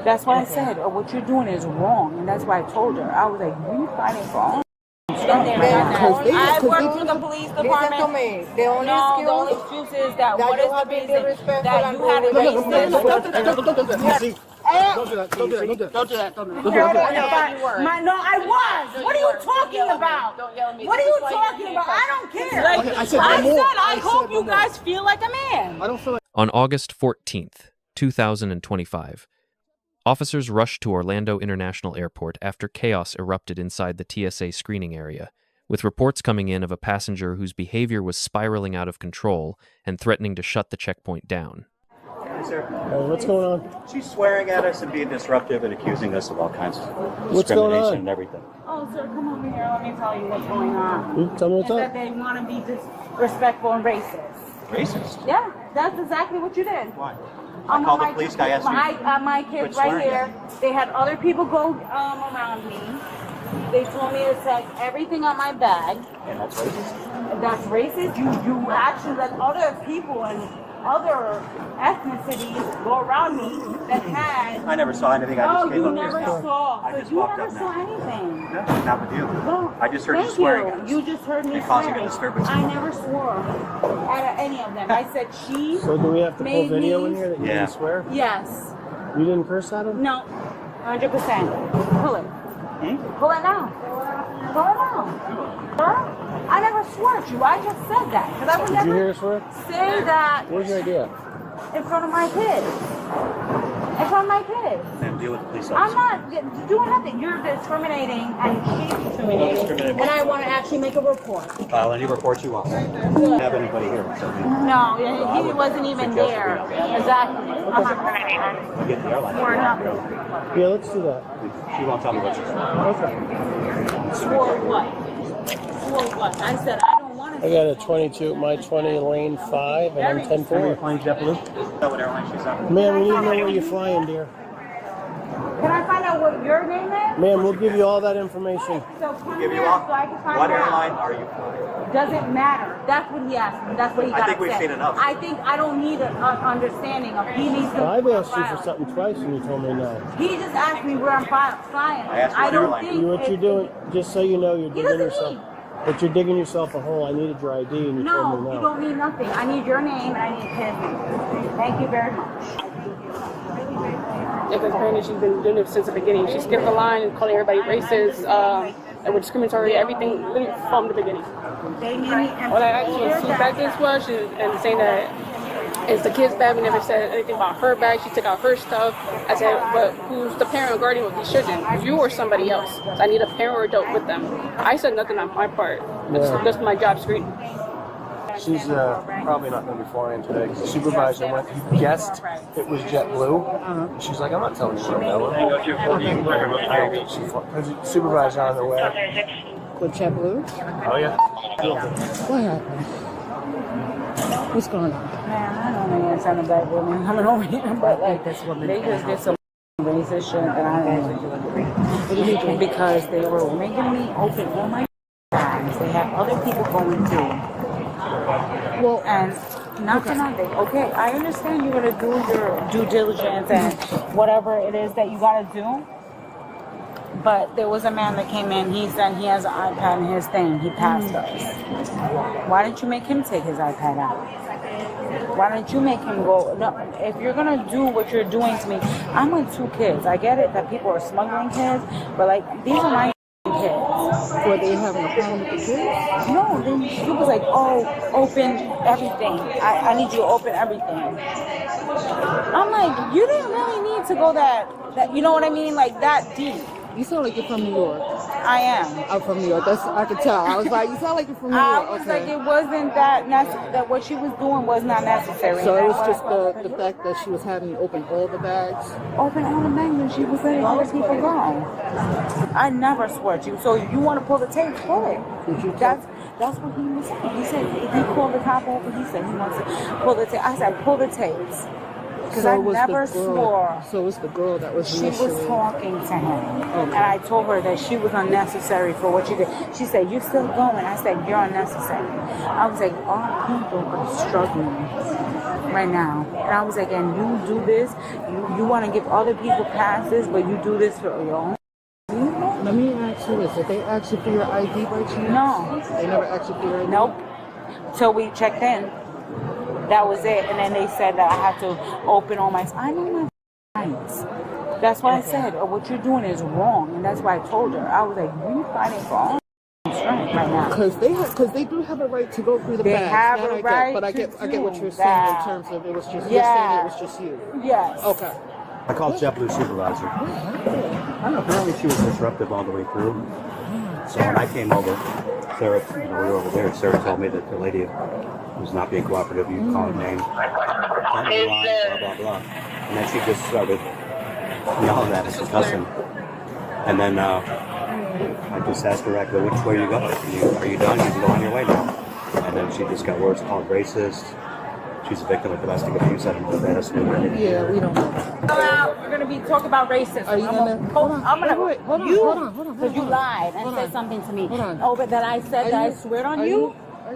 That's why I said, what you're doing is wrong. And that's why I told her. I was like, you fighting for all. I work for the police department. Listen to me. The only excuse is that what is the reason that you had a racist? Don't do that. No, I was. What are you talking about? What are you talking about? I don't care. I said, I hope you guys feel like a man. I don't feel like. On August 14th, 2025, officers rushed to Orlando International Airport after chaos erupted inside the TSA screening area, with reports coming in of a passenger whose behavior was spiraling out of control and threatening to shut the checkpoint down. Sir, What's going on? she's swearing at us and being disruptive and accusing us of all kinds of What's going discrimination on? and everything. Oh, sir, come over here. Let me tell you what's going on. Tell me what's It's up. that they want to be disrespectful and racist. Racist? Yeah, that's exactly what you did. Why? I called the police guy, asked me. My kids quit right swearing here, they had other people go around me. They told me to check everything on my bag. And that's racist? That's racist. You actually let other people and other ethnicities go around me that had. I never saw anything. I just came you up never here. saw. I So just you walked never up saw now. anything. No, not with you. Well, I just heard you thank swearing at us. You just heard me And causing a swearing. disturbance. I never swore at any of them. I said she. So do we have to pull made video me- in here that you Yeah. didn't swear? Yes. You didn't curse at him? No. 100%. Pull it. Pull it now. Pull it now. Sir, I never swore at you. I just said that. Because I would Did you hear never us swear? say that Where's your idea? in front of my kids. In front of my kids. And deal with the police I'm officer. not doing nothing. You're discriminating and she's discriminating. discriminating. And I want to actually make a report. File any report you want. I don't have anybody here. So No, he wasn't even there. Exactly. you get the airline. Swore nothing. Yeah, let's do that. She won't tell me what she said. Okay. Swore what? Swore what? I said I don't want to. I got a 22, my 20 lane 5, and I'm 10-4. Flying JetBlue? Know what airline she's on? Man, we need to know where you're flying, dear. Can I find out what your name is? Man, we'll give you all that information. So come Give you here all. so I can find What out. airline are you flying? Doesn't matter. That's what he asked me. That's what he got I think we've upset. seen enough. I think I don't need an understanding of he needs to. I've asked you for something twice, and you told me no. He just asked me where I'm flying. I asked what don't airline. think You, what you're doing, just so you know, you're He digging doesn't yourself. need. But you're digging yourself a hole. I needed your ID, and you told No, me you no. don't need nothing. I need your name and I need his name. Thank you very much. Because apparently she's been doing it since the beginning. She skipped the line and calling everybody racist, and with discriminatory, everything literally from the beginning. They made me What I actually see back this was, and saying that it's the kid's bag. We never said anything about her bag. She took out her stuff. I said, but who's the parent or guardian of these children? You or somebody else? So I need a parent or adult with them. I said nothing on my part. That's my job screen. She's probably not going to be flying today because the supervisor went. He guessed it was JetBlue. She's like, I'm not telling you what I know. I don't think she flew. There's a supervisor on the way. With JetBlue? Oh yeah. What happened? What's going on? Man, I don't know what's on the black woman coming over here, but like this woman they just did some racist shit that I don't because they were making me open all my bags. They had other people going too. Well, And nothing on there. Okay, I understand you're gonna do your due diligence and whatever it is that you gotta do. But there was a man that came in, he said he has an iPad in his thing, he passed us. Why didn't you make him take his iPad out? Why don't you make him go? No, if you're gonna do what you're doing to me, I'm with 2 kids. I get it that people are smuggling kids, but like these are my kids. were they having a problem with the kids? No, then he was like, oh, open everything. I need you to open everything. I'm like, you didn't really need to go that you know what I mean? Like that deep. You sound like you're from New York. I am. I'm from New York. I could tell. I was like, you sound like you're from New I York. was Okay. like, it wasn't that that what she was doing was not necessary. So it was That's just why- the fact that she was having you open all the bags. Open all the bags and she was letting other people go. I never swore at you. So you want to pull the tape, pull it. Did you That's what he was saying. He said if he called the cop over, he said he wants to pull the tape. I said, pull the tapes. Because I never swore. So it was the girl that was She was initially. talking to him, Okay. and I told her that she was unnecessary for what she did. She said, "You still going?" I said, "You're unnecessary." I was like, "Our people are struggling right now," and I was like, "And you do this? You want to give other people passes, but you do this for your own people?" Let me ask you this: did they ask you for your ID by chance? No. They never asked you for your ID. Nope. Till we checked in. That was it. And then they said that I had to open all my... I know my rights. That's why I said, what you're doing is wrong. And that's why I told her. I was like, you fighting for all strength right now. Because they do have a right to go through the They bags. have That a I get, right but I to get what you're do saying that. in terms of it was just Yeah. you're saying it was just you. Yes. Okay. I called JetBlue's supervisor. I don't know, apparently she was disruptive all the way through. So when I came over, Sarah, we were over there, Sarah told me that the lady was not being cooperative. You call her name, blah, blah, blah. And then she just started yelling at us and cussing. And then I just asked her, which way you going? Are you done? You can go on your way now. And then she just got words called racist. She's a victim of domestic abuse. I don't know if that has to do with anything. Yeah, we don't know. We're going to be talking about racism. Are you gonna? Hold on. I'm gonna, Wait, hold on. you, Hold on. because you lied and Hold said on. something to me. Hold on. Oh, but that I said that I swear on you.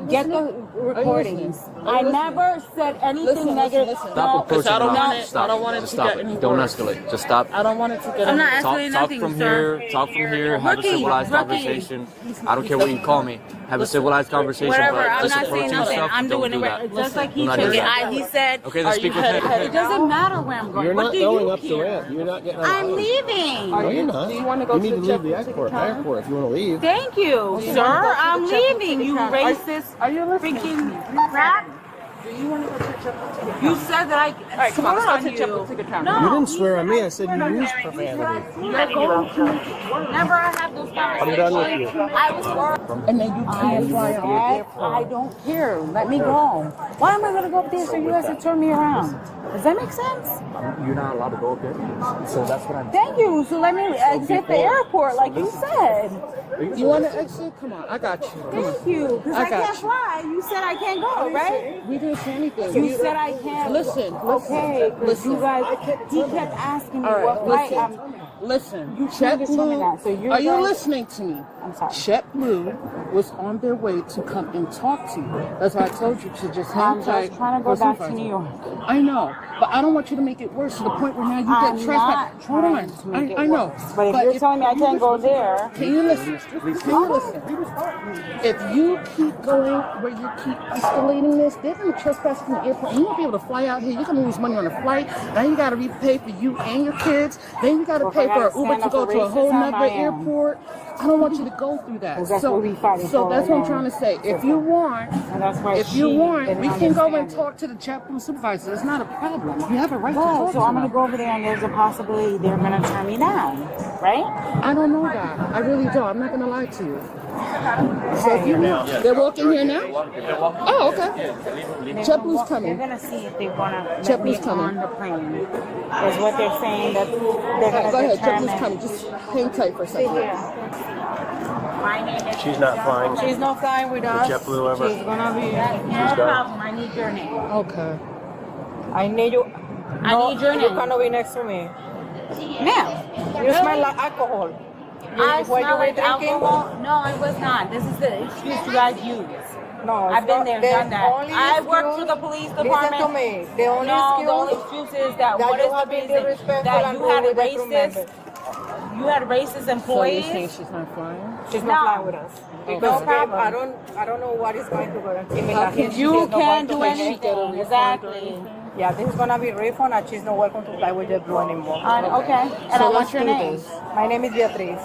Get the recordings. I never said anything negative. Listen. No, Approaching I don't it. want it. Stop. I don't want it Just to stop get it. any Don't worse. escalate. Just stop. I don't want it to get I'm any not Talk escalating nothing, from sir. here. Talk from here. Have a Rookie, civilized rookie. conversation. I don't care what you call me. Have a civilized conversation. Whatever. But I'm just not approach saying nothing. yourself. I'm Don't doing do it that. right. Just like he Do not took do it. that. He said, Okay, then speak with him. it doesn't matter where I'm going. You're What not do going you up the care? ramp. You're not getting out. I'm leaving. No, you're not. Do you want to go You to need the to leave the jet- airport if you want to leave. Thank you, sir. I'm leaving. You racist. Are you listening? Freaking crap. Do you want to go to the jet? You said that I come on, swore let's go on to you. Chapel Ticket Counter. No, You didn't swear on me. I you said swear you on used me. profanity. You're going to never have those conversations. I'm done with you. I was worried. And then you can't fly out. I don't care. Let me go. Why am I going to go up there so you guys to turn me around? Does that make sense? You're not allowed to go up there. So that's what I'm. Thank you. So let me exit the airport like you said. You want to exit? Come on, I got you. Come on. Thank you. Because I got can't you. fly. You said I can't go, right? We didn't say anything. You said I can't. Listen. Okay, because Listen. you guys, he kept asking me All right, what flight listen. I'm... Listen, You can't determine that, so you are you guys- listening to me? I'm sorry. JetBlue was on their way to come and talk to you. That's why I told you to just hang I'm tight. just trying to go for back to supervisor. New York. I know, but I don't want you to make it worse to the point where now you I'm get not trespassed. Hold on, trying to make it I know. worse. But if you're telling me I can't go there... Can you listen? Can you listen? If you keep going where you keep escalating this, they're going to trespass from the airport. And you won't be able to fly out here. You're going to lose money on the flight. Now you got to repay for you and your kids. Then you got to Well, pay if I for gotta an Uber stand to up go for to a whole racism, nother I am. airport. I don't want you to go through that. 'Cause that's what we fighting for that's right what I'm now. trying to say. If you want, And that's why if you she want, didn't we can go and understand it. talk to the JetBlue supervisor. It's not a problem. You have a right to Well, talk so to I'm them. going to go over there and there's a possibility they're going to turn me down, right? I don't know that. I really don't. I'm not going to lie to you. So if you want, they're walking here now? Oh, okay. JetBlue's They're coming. going to see if they want to let me JetBlue's coming. on the plane. Is what they're saying that they're All going right, go to ahead. determine. JetBlue's coming. Just hang tight for a Sit second. here. My name is... She's not flying. She's not flying with us. JetBlue ever. She's going to be... No problem. I need your name. Okay. I need you. I need your You name. cannot be next to me. Ma'am. You smell like alcohol. I When you smell were like drinking? alcohol. No, I was not. This is the excuse you guys use. No, I've been there, the done that. only I worked for excuse- the police department. Listen to me. The only No, the only excuse excuse is that that what you is have the been reason disrespectful that and you rude had with the crew racist, members. you had racist So you're saying employees. she's not flying? She's No. not flying with us. Because No problem. I don't know what is going to go on. You can't do anything. Exactly. Yeah, this is gonna be refund and she's not welcome to fly with JetBlue anymore. Okay. And So I let's want your do name. this. My name is Beatriz.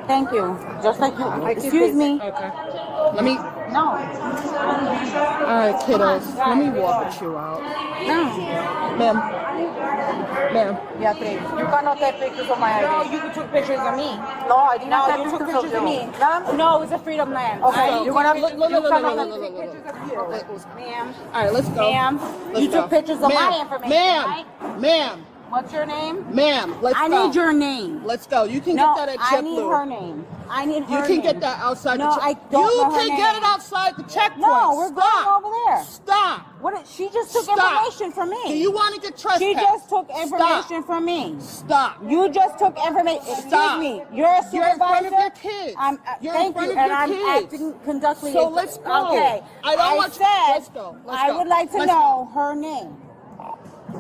Thank you. Just like you. keep Excuse it. me. Okay. Let me. No. All right, kiddos. Let me walk with you out. No. Ma'am. Ma'am. Beatriz, you cannot take pictures of my No, ID. you took pictures of me. No, I did not No, take you took pictures pictures of you. me. Ma'am? No, it's a freedom land. Okay, You you're gonna took look, pictures- you cannot look. take pictures of you. Ma'am. All right, let's go. Ma'am, Let's you took go. pictures of my Ma'am, information, Ma'am, right? ma'am, What's your name? Ma'am, let's I go. need your name. Let's go. You can No, get that at I JetBlue. need her name. I need her You name. can get that outside No, the I checkpoint. don't know her You can get name. it outside the checkpoint. No, we're Stop. going over there. Stop. What? She just took Stop. information from me. Do you want to get trespassed? She just took information Stop. from me. Stop. You just took information. Excuse Stop. me. You're a supervisor. You're in front of your kids. I'm, You're in thank front you, of and your I'm kids. acting conductly. So let's go. Okay. I don't want you. said Let's go. Let's I go. would like to Let's know her name.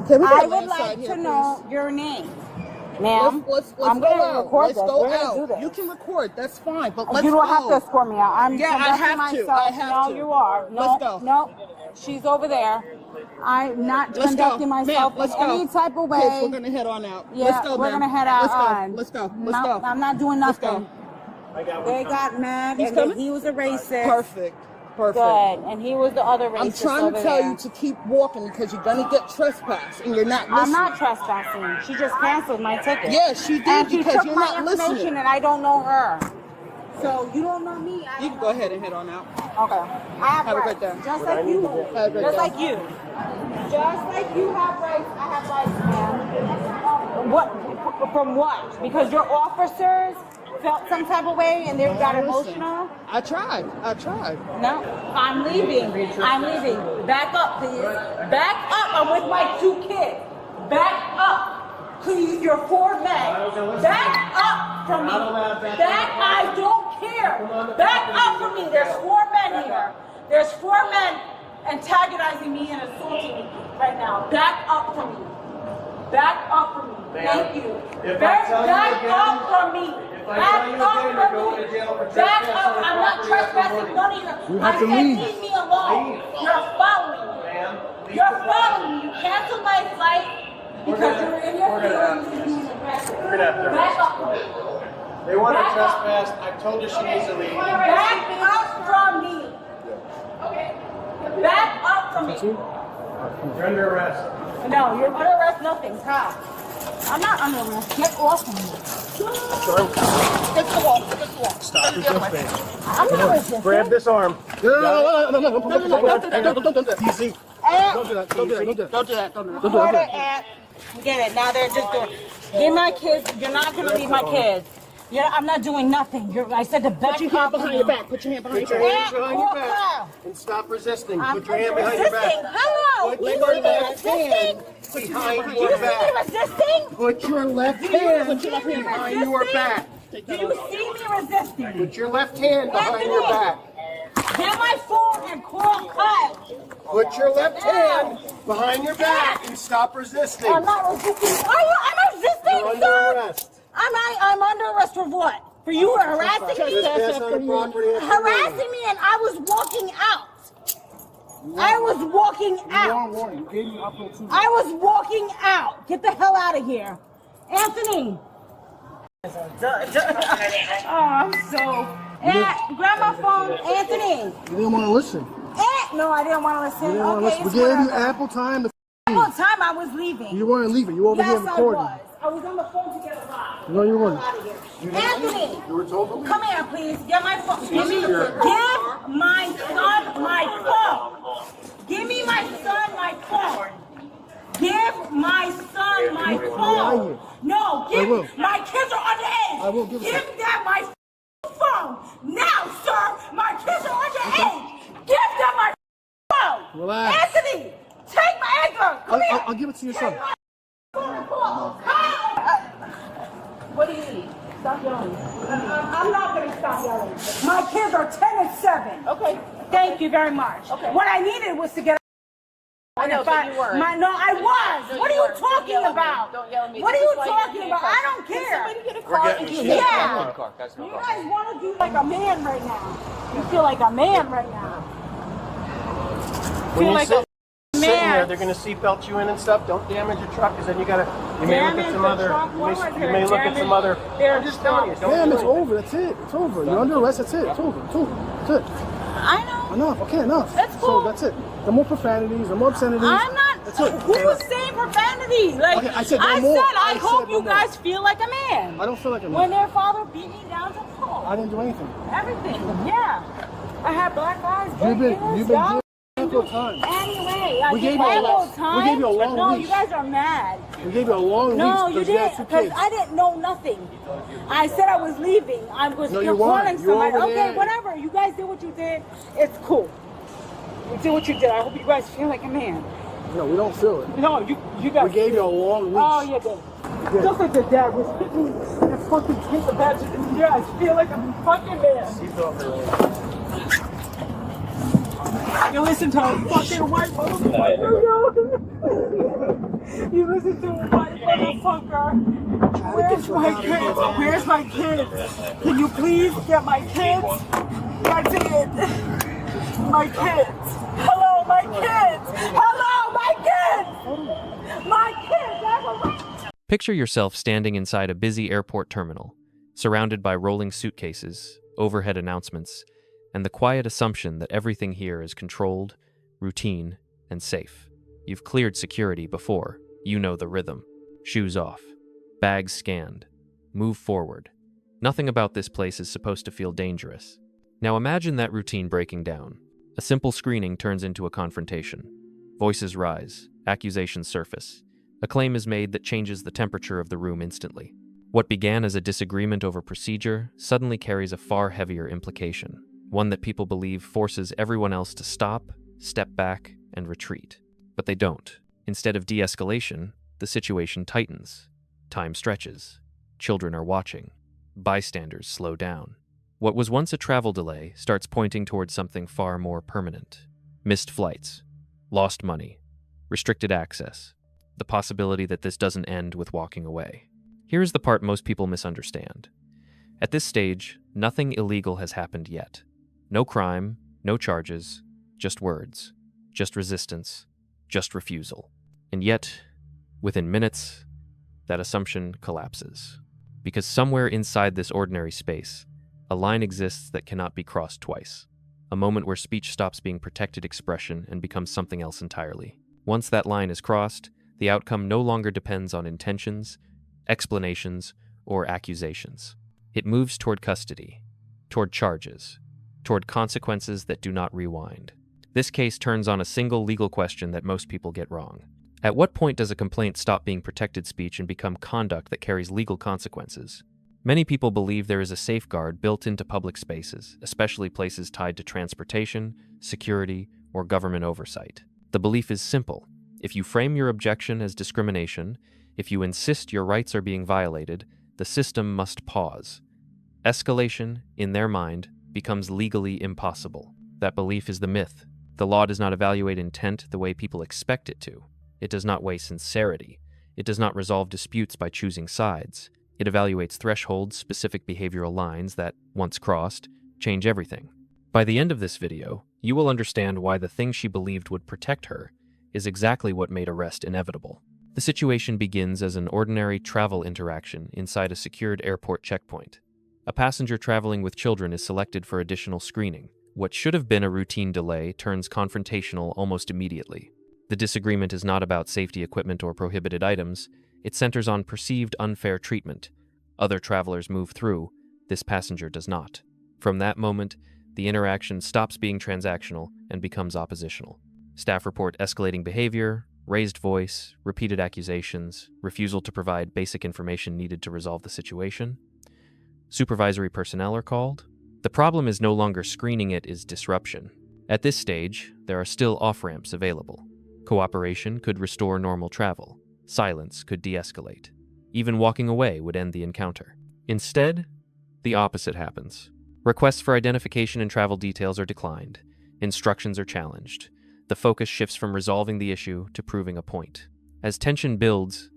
Can we I get would inside like here, to please? know your name, ma'am. Let's I'm go going to out. record Let's this. go We're going to out. do this. You can record. That's fine. But let's You don't go. have to escort me out. I'm Yeah, I conducting have to. myself. I have no, to. you are. No, Let's go. No, she's over there. I'm not Let's conducting go. myself Ma'am, let's in go. any type of way. Kids, we're gonna head on out. Yeah, Let's go, we're ma'am. gonna head out Let's go. on. Let's go. No, Let's go. I'm not doing Let's nothing. go. They got mad He's and coming? he was a racist. Perfect. Perfect. Good, and he was the other racist. I'm trying over to tell there. you to keep walking because you're gonna get trespassed and you're not listening. I'm not trespassing. She just canceled my ticket. Yeah, she did and she because took you're my not information listening. and I don't know her. So you don't know me. You can go ahead and head on out. Okay. I have Have a rights. great day. Just like you. Have a great Just day. like you. Just like you have rights, I have rights, man. What? From what? Because your officers felt some type of way and they got Listen, emotional? I tried. No. I'm leaving. I'm leaving. Back up, please. Back up. I'm with my 2 kids. Back up. Please, you're 4 men. Back up from me. Back, I don't care. Back up from me. There's 4 men here. There's 4 men antagonizing me and assaulting me right now. Back up from me. Back up from me. Thank you. Back up from me. Back up from me. Back up. I'm not trespassing. None of you. I said leave me alone. You're following me. You're following me. You canceled my flight. Because you're in your feelings. Back up from me. They want to trespass. I told her she needs to leave. Back up from me. Okay. Back up from me. You're under arrest. No, you're under arrest. Nothing. How? I'm not under arrest. Get off of me. Get the wall. Stop resisting. I'm not resisting. Grab this arm. No. Don't do that. Easy. Don't do that. Don't do that. Order at. Get it. Now they're just doing. Give my kids. You're not gonna leave my kids. Yeah, I'm not doing nothing. I said to back Put your hand up. behind your back. Put your hand behind Put your your hands back. behind your back. And stop resisting. Put your hand behind your resisting. back. Hello. Put You your see me left hand resisting? behind You your see me back. resisting? Put your left Do you hand see me behind your resisting? back. Do you see me resisting? Put your left hand behind your back. Get my phone and call Kyle. Put your left hand behind your back and stop resisting. I'm not resisting. I'm resisting, You're under sir. arrest. I'm under arrest for what? For you harassing me? Trespass on the property of the Harassing me and I was walking out. I was walking out. I was walking out. Get the hell out of here. Anthony. Oh, I'm so... grab my phone. Anthony. You didn't want to listen. No, I didn't want to listen. You didn't want to Okay, listen. We it's gave you whatever. ample time to Ample time I was leaving. You weren't leaving. You were over here Yes, recording. I was on the phone to get a ride. No, you weren't. Out of here. Anthony, You were told to leave. come here, please. Get my phone. Give my son my phone. Give me my son my phone. Give my son my phone. No, give will. me. My kids are underage. I will give it to Give them my phone. Now, sir, my kids are underage. Give them my phone. Relax. Anthony, take my anger. Come here. I'll give it to your son. What do you need? Stop yelling. I'm not going to stop yelling. My kids are 10 and 7. Okay. Thank you very much. Okay. What I needed was to get. I know, but you were. No, I was. No, what are you you weren't. talking about? Don't yell at me. What are This you is why you're talking being about? I cautious. don't Can care. somebody get a car and just Yeah. You guys want to do like a man right now. You feel like a man right now. When you like sit, a sitting there, man. they're going to seatbelt you in and stuff. Don't damage your truck, because then you got to. You may look Damage at some the other. truck. You may look at some other. They're I'm just telling you. Don't Damn, do it's anything. over. That's it. It's over. You're under arrest. That's it. It's over. It's over. That's it. I know. Enough. Okay, enough. That's cool. So that's it. No more profanities. No more obscenities. I'm not. That's it. Who was saying profanity? Like Okay, I said no more. I I hope said you no more. guys feel like a man. I don't feel like a When man. their father beat me down to pulp. I didn't do anything. Everything. Yeah. I had black eyes. You've been ample time. Anyway, We gave you a long- we gave you a long No, leash. you guys are mad. We gave you a long No, leash you because you had didn't, two because kids. I didn't know nothing. I said I was leaving. I was No, you calling weren't. You were somebody. over Okay, there. whatever. You guys did what you did. It's cool. You did what you did. I hope you guys feel like a man. No, we don't feel it. No, you guys. We gave you a long leash. Oh, you did. Just like the dad was hitting me and fucking take the badge. And you guys feel like a fucking man. You listen to a fucking white motherfucker, yo. You listen to a white motherfucker. Where's my kids? Where's my kids? Can you please get my kids? That's it. My kids. Hello, my kids. Hello, my kids. My kids. I have a right. Picture yourself standing inside a busy airport terminal, surrounded by rolling suitcases, overhead announcements, and the quiet assumption that everything here is controlled, routine, and safe. You've cleared security before. You know the rhythm. Shoes off. Bags scanned. Move forward. Nothing about this place is supposed to feel dangerous. Now imagine that routine breaking down. A simple screening turns into a confrontation. Voices rise. Accusations surface. A claim is made that changes the temperature of the room instantly. What began as a disagreement over procedure suddenly carries a far heavier implication. One that people believe forces everyone else to stop, step back, and retreat. But they don't. Instead of de-escalation, the situation tightens. Time stretches. Children are watching. Bystanders slow down. What was once a travel delay starts pointing towards something far more permanent. Missed flights. Lost money. Restricted access. The possibility that this doesn't end with walking away. Here's the part most people misunderstand. At this stage, nothing illegal has happened yet. No crime, no charges, just words, just resistance, just refusal. And yet, within minutes, that assumption collapses. Because somewhere inside this ordinary space, a line exists that cannot be crossed twice. A moment where speech stops being protected expression and becomes something else entirely. Once that line is crossed, the outcome no longer depends on intentions, explanations, or accusations. It moves toward custody, toward charges, toward consequences that do not rewind. This case turns on a single legal question that most people get wrong. At what point does a complaint stop being protected speech and become conduct that carries legal consequences? Many people believe there is a safeguard built into public spaces, especially places tied to transportation, security, or government oversight. The belief is simple. If you frame your objection as discrimination, if you insist your rights are being violated, the system must pause. Escalation, in their mind, becomes legally impossible. That belief is the myth. The law does not evaluate intent the way people expect it to. It does not weigh sincerity. It does not resolve disputes by choosing sides. It evaluates thresholds, specific behavioral lines that, once crossed, change everything. By the end of this video, you will understand why the thing she believed would protect her is exactly what made arrest inevitable. The situation begins as an ordinary travel interaction inside a secured airport checkpoint. A passenger traveling with children is selected for additional screening. What should have been a routine delay turns confrontational almost immediately. The disagreement is not about safety equipment or prohibited items. It centers on perceived unfair treatment. Other travelers move through. This passenger does not. From that moment, the interaction stops being transactional and becomes oppositional. Staff report escalating behavior, raised voice, repeated accusations, refusal to provide basic information needed to resolve the situation. Supervisory personnel are called. The problem is no longer screening, it is disruption. At this stage, there are still off-ramps available. Cooperation could restore normal travel. Silence could de-escalate. Even walking away would end the encounter. Instead, the opposite happens. Requests for identification and travel details are declined. Instructions are challenged. The focus shifts from resolving the issue to proving a point. As tension builds,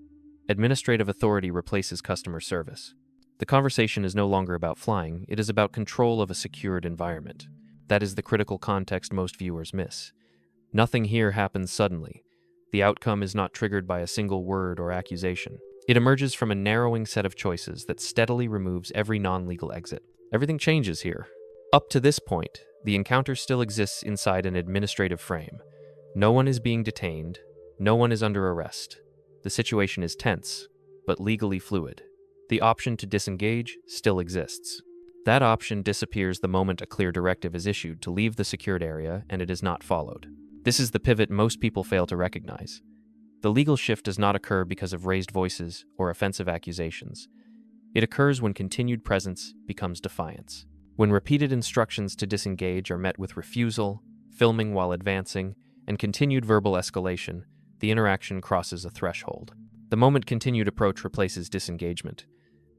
administrative authority replaces customer service. The conversation is no longer about flying, it is about control of a secured environment. That is the critical context most viewers miss. Nothing here happens suddenly. The outcome is not triggered by a single word or accusation. It emerges from a narrowing set of choices that steadily removes every non-legal exit. Everything changes here. Up to this point, the encounter still exists inside an administrative frame. No one is being detained. No one is under arrest. The situation is tense, but legally fluid. The option to disengage still exists. That option disappears the moment a clear directive is issued to leave the secured area and it is not followed. This is the pivot most people fail to recognize. The legal shift does not occur because of raised voices or offensive accusations. It occurs when continued presence becomes defiance. When repeated instructions to disengage are met with refusal, filming while advancing, and continued verbal escalation, the interaction crosses a threshold. The moment continued approach replaces disengagement,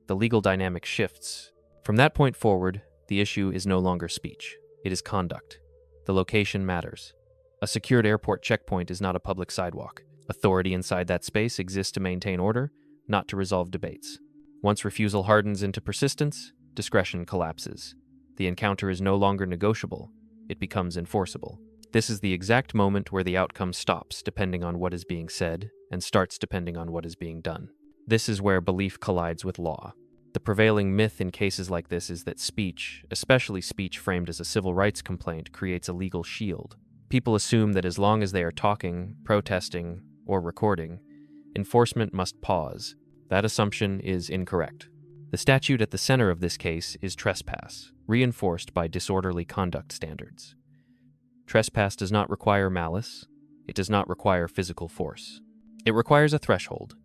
the legal dynamic shifts. From that point forward, the issue is no longer speech. It is conduct. The location matters. A secured airport checkpoint is not a public sidewalk. Authority inside that space exists to maintain order, not to resolve debates. Once refusal hardens into persistence, discretion collapses. The encounter is no longer negotiable. It becomes enforceable. This is the exact moment where the outcome stops depending on what is being said and starts depending on what is being done. This is where belief collides with law. The prevailing myth in cases like this is that speech, especially speech framed as a civil rights complaint, creates a legal shield. People assume that as long as they are talking, protesting, or recording, enforcement must pause. That assumption is incorrect. The statute at the center of this case is trespass, reinforced by disorderly conduct standards. Trespass does not require malice. It does not require physical force. It requires a threshold,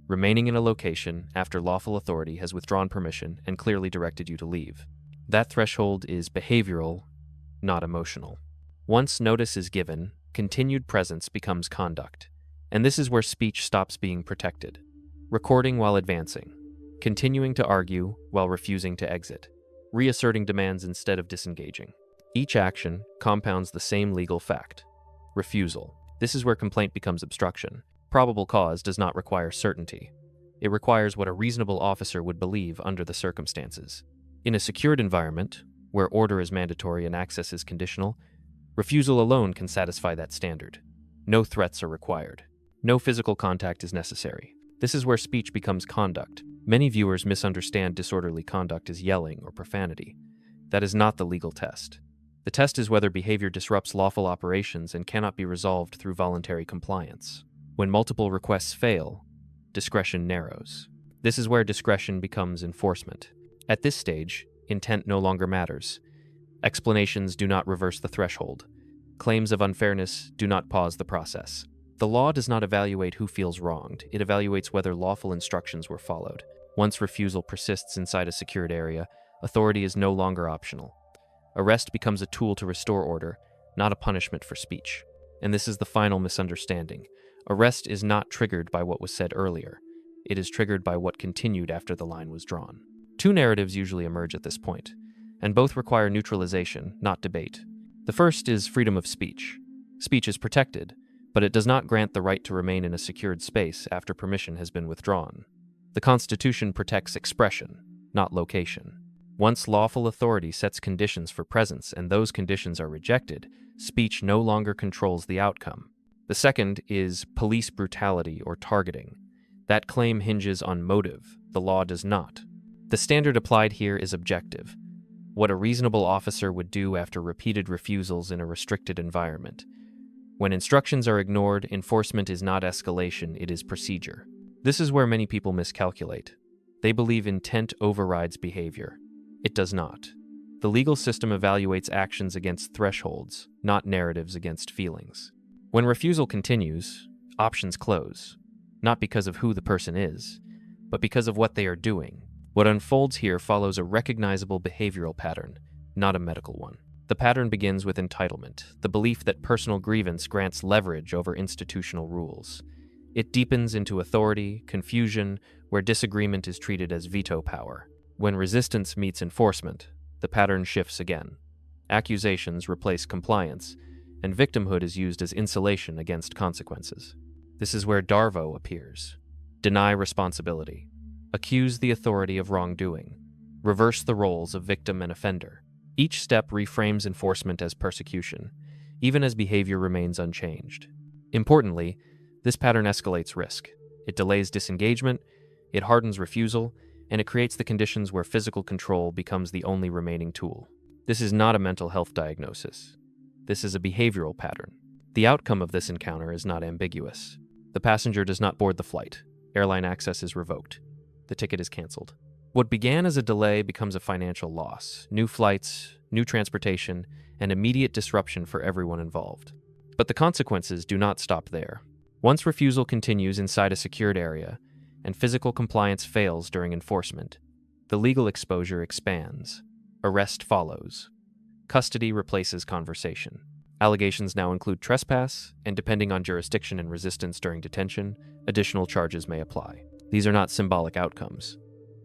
remaining in a location after lawful authority has withdrawn permission and clearly directed you to leave. That threshold is behavioral, not emotional. Once notice is given, continued presence becomes conduct, and this is where speech stops being protected. Recording while advancing, continuing to argue while refusing to exit, reasserting demands instead of disengaging. Each action compounds the same legal fact: refusal. This is where complaint becomes obstruction. Probable cause does not require certainty. It requires what a reasonable officer would believe under the circumstances. In a secured environment, where order is mandatory and access is conditional, refusal alone can satisfy that standard. No threats are required. No physical contact is necessary. This is where speech becomes conduct. Many viewers misunderstand disorderly conduct as yelling or profanity. That is not the legal test. The test is whether behavior disrupts lawful operations and cannot be resolved through voluntary compliance. When multiple requests fail, discretion narrows. This is where discretion becomes enforcement. At this stage, intent no longer matters. Explanations do not reverse the threshold. Claims of unfairness do not pause the process. The law does not evaluate who feels wronged. It evaluates whether lawful instructions were followed. Once refusal persists inside a secured area, authority is no longer optional. Arrest becomes a tool to restore order, not a punishment for speech. And this is the final misunderstanding. Arrest is not triggered by what was said earlier. It is triggered by what continued after the line was drawn. Two narratives usually emerge at this point, and both require neutralization, not debate. The first is freedom of speech. Speech is protected, but it does not grant the right to remain in a secured space after permission has been withdrawn. The Constitution protects expression, not location. Once lawful authority sets conditions for presence and those conditions are rejected, speech no longer controls the outcome. The second is police brutality or targeting. That claim hinges on motive. The law does not. The standard applied here is objective. What a reasonable officer would do after repeated refusals in a restricted environment. When instructions are ignored, enforcement is not escalation, it is procedure. This is where many people miscalculate. They believe intent overrides behavior. It does not. The legal system evaluates actions against thresholds, not narratives against feelings. When refusal continues, options close, not because of who the person is, but because of what they are doing. What unfolds here follows a recognizable behavioral pattern, not a medical one. The pattern begins with entitlement, the belief that personal grievance grants leverage over institutional rules. It deepens into authority, confusion, where disagreement is treated as veto power. When resistance meets enforcement, the pattern shifts again. Accusations replace compliance, and victimhood is used as insulation against consequences. This is where Darvo appears. Deny responsibility. Accuse the authority of wrongdoing. Reverse the roles of victim and offender. Each step reframes enforcement as persecution, even as behavior remains unchanged. Importantly, this pattern escalates risk. It delays disengagement, it hardens refusal, and it creates the conditions where physical control becomes the only remaining tool. This is not a mental health diagnosis. This is a behavioral pattern. The outcome of this encounter is not ambiguous. The passenger does not board the flight. Airline access is revoked. The ticket is canceled. What began as a delay becomes a financial loss. New flights, new transportation, and immediate disruption for everyone involved. But the consequences do not stop there. Once refusal continues inside a secured area, and physical compliance fails during enforcement, the legal exposure expands. Arrest follows. Custody replaces conversation. Allegations now include trespass, and depending on jurisdiction and resistance during detention, additional charges may apply. These are not symbolic outcomes.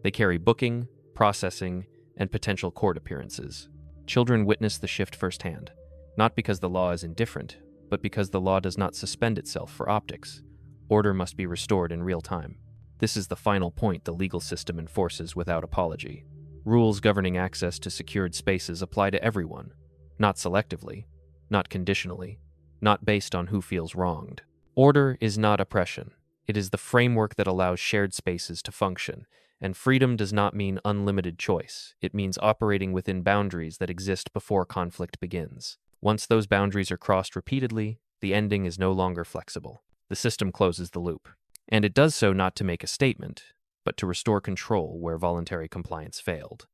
They carry booking, processing, and potential court appearances. Children witness the shift firsthand, not because the law is indifferent, but because the law does not suspend itself for optics. Order must be restored in real time. This is the final point the legal system enforces without apology. Rules governing access to secured spaces apply to everyone, not selectively, not conditionally, not based on who feels wronged. Order is not oppression. It is the framework that allows shared spaces to function, and freedom does not mean unlimited choice. It means operating within boundaries that exist before conflict begins. Once those boundaries are crossed repeatedly, the ending is no longer flexible. The system closes the loop. And it does so not to make a statement, but to restore control where voluntary compliance failed.